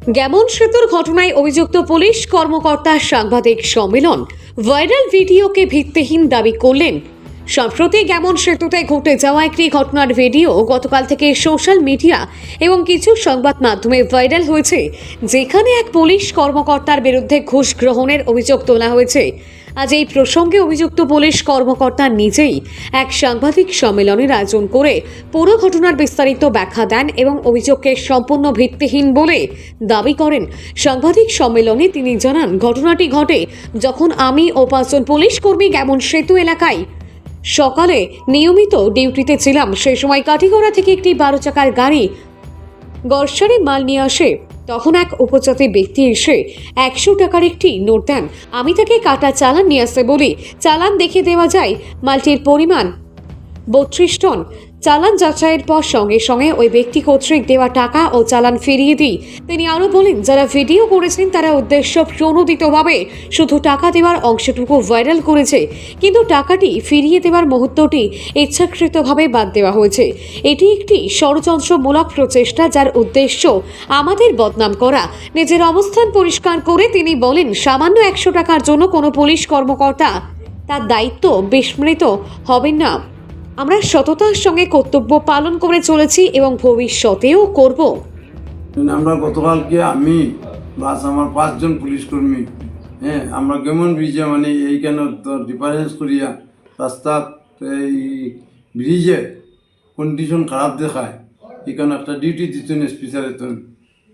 Gammon সেতুর ঘটনায় অভিযুক্ত পুলিশ কর্মকর্তার সাংবাদিক সম্মেলন, ভাইরাল ভিডিওকে ভিত্তিহীন দাবি করলেন। সম্প্রতি গ্যামন সেতুতে ঘটে যাওয়া একটি ঘটনার ভিডিও গতকাল থেকে সোশ্যাল মিডিয়া এবং কিছু সংবাদ মাধ্যমে ভাইরাল হয়েছে, যেখানে এক পুলিশ কর্মকর্তার বিরুদ্ধে ঘুষ গ্রহণের অভিযোগ তোলা হয়েছে। আজ এই প্রসঙ্গে অভিযুক্ত পুলিশ কর্মকর্তা নিজেই এক সাংবাদিক সম্মেলনের আয়োজন করে পুরো ঘটনার বিস্তারিত ব্যাখ্যা দেন এবং অভিযোগকে সম্পূর্ণ ভিত্তিহীন বলে দাবি করেন। সাংবাদিক সম্মেলনে তিনি জানান, ঘটনাটি ঘটে যখন আমি ও 5 জন পুলিশ কর্মী গ্যামন সেতু এলাকায় সকালে নিয়মিত ডিউটিতে ছিলাম। সেই সময় কাঠিগড়া থেকে একটি 12 চাকার গাড়ি গড়সারে মাল নিয়ে আসে। তখন এক উপজাতি ব্যক্তি এসে 100 টাকার একটি নোট দেন। আমি তাকে কাটা চালান নিয়ে আসতে বলি। চালান দেখে দেওয়া যায় মালটির পরিমাণ 32 টন। চালান যাচাইয়ের পর সঙ্গে সঙ্গে ওই ব্যক্তি কর্তৃক দেওয়া টাকা ও চালান ফিরিয়ে দিই। তিনি আরও বলেন, যারা ভিডিও করেছেন তারা উদ্দেশ্য প্রণোদিতভাবে শুধু টাকা দেওয়ার অংশটুকু ভাইরাল করেছে, কিন্তু টাকাটি ফিরিয়ে দেওয়ার মুহূর্তটি ইচ্ছাকৃতভাবে বাদ দেওয়া হয়েছে। এটি একটি ষড়যন্ত্রমূলক প্রচেষ্টা, যার উদ্দেশ্য আমাদের বদনাম করা। নিজের অবস্থান পরিষ্কার করে তিনি বলেন, সামান্য 100 টাকার জন্য কোনো পুলিশ কর্মকর্তা তার দায়িত্ব বিস্মৃত হবেন না। আমরা সততার সঙ্গে কর্তব্য পালন করে চলেছি এবং ভবিষ্যতেও করব। আমরা গতকালকে আমি প্লাস আমার 5 জন পুলিশ কর্মী, আমরা কেমন ব্রিজে মানে এইখানে ডিফারেন্স করিয়া রাস্তা এই ব্রিজের কন্ডিশন খারাপ দেখায়, এখানে একটা ডিউটি দিতেন স্পেশাল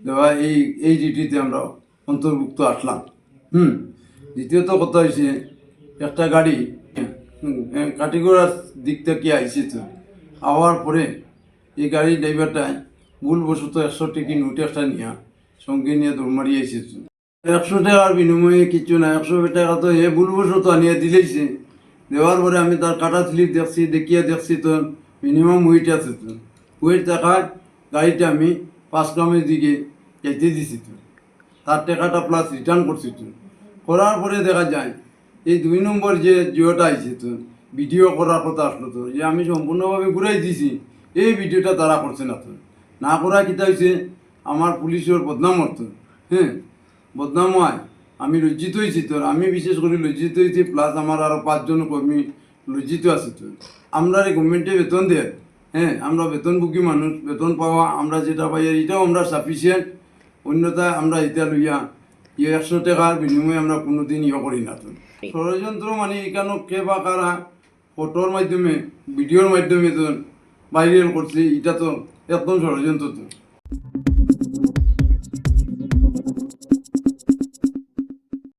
দেওয়া, এই ডিউটিতে আমরা অন্তর্ভুক্ত আসলাম। দ্বিতীয়ত কথা হয়েছে, একটা গাড়ি কাটিগড়ার দিক থেকে আইসি, তো আওয়ার পরে এই গাড়ির ড্রাইভারটায় ভুলবশত 100 টাকা নোট একটা নিয়ে সঙ্গে নিয়ে দৌড় মারিয়ে এসেছে। 100 টাকার বিনিময়ে কিছু না, 100 টাকা তো এ ভুলবশত আনিয়ে দিলেইছে। দেওয়ার পরে আমি তার কাটা স্লিপ দেখছি, দেখিয়ে দেখছি তো মিনিমাম ওয়েট আছে, তো ওয়েট দেখায় গাড়িটা আমি 5 গ্রামের দিকে যেতে দিছি, তো তার টাকাটা প্লাস রিটার্ন করছি। তো করার পরে দেখা যায় এই 2 নম্বর যে জিওটা আইছে, তো ভিডিও করার কথা আসলো, তো যে আমি সম্পূর্ণভাবে ঘুরাই দিছি, এই ভিডিওটা তারা করছে না। তো না করা কিতা হয়েছে, আমার পুলিশের বদনাম হতো, বদনাম হয়। আমি লজ্জিত হয়েছি, তো আমি বিশেষ করে লজ্জিত হয়েছি, প্লাস আমার আরও 5 জন কর্মী লজ্জিত আছে। তো আমরা গভর্নমেন্টে বেতন দেয়, আমরা বেতনভোগী মানুষ, বেতন পাওয়া আমরা যেটা পাই এটাও আমরা সাফিসিয়েন্ট। অন্যথায় আমরা এটা লইয়া 100 টাকার বিনিময়ে আমরা কোনোদিন করি না। তো ষড়যন্ত্র মানে এখানে কে বা কারা ফটোর মাধ্যমে ভিডিওর মাধ্যমে তো ভাইরাল করছে, এটা তো একদম ষড়যন্ত্র। তো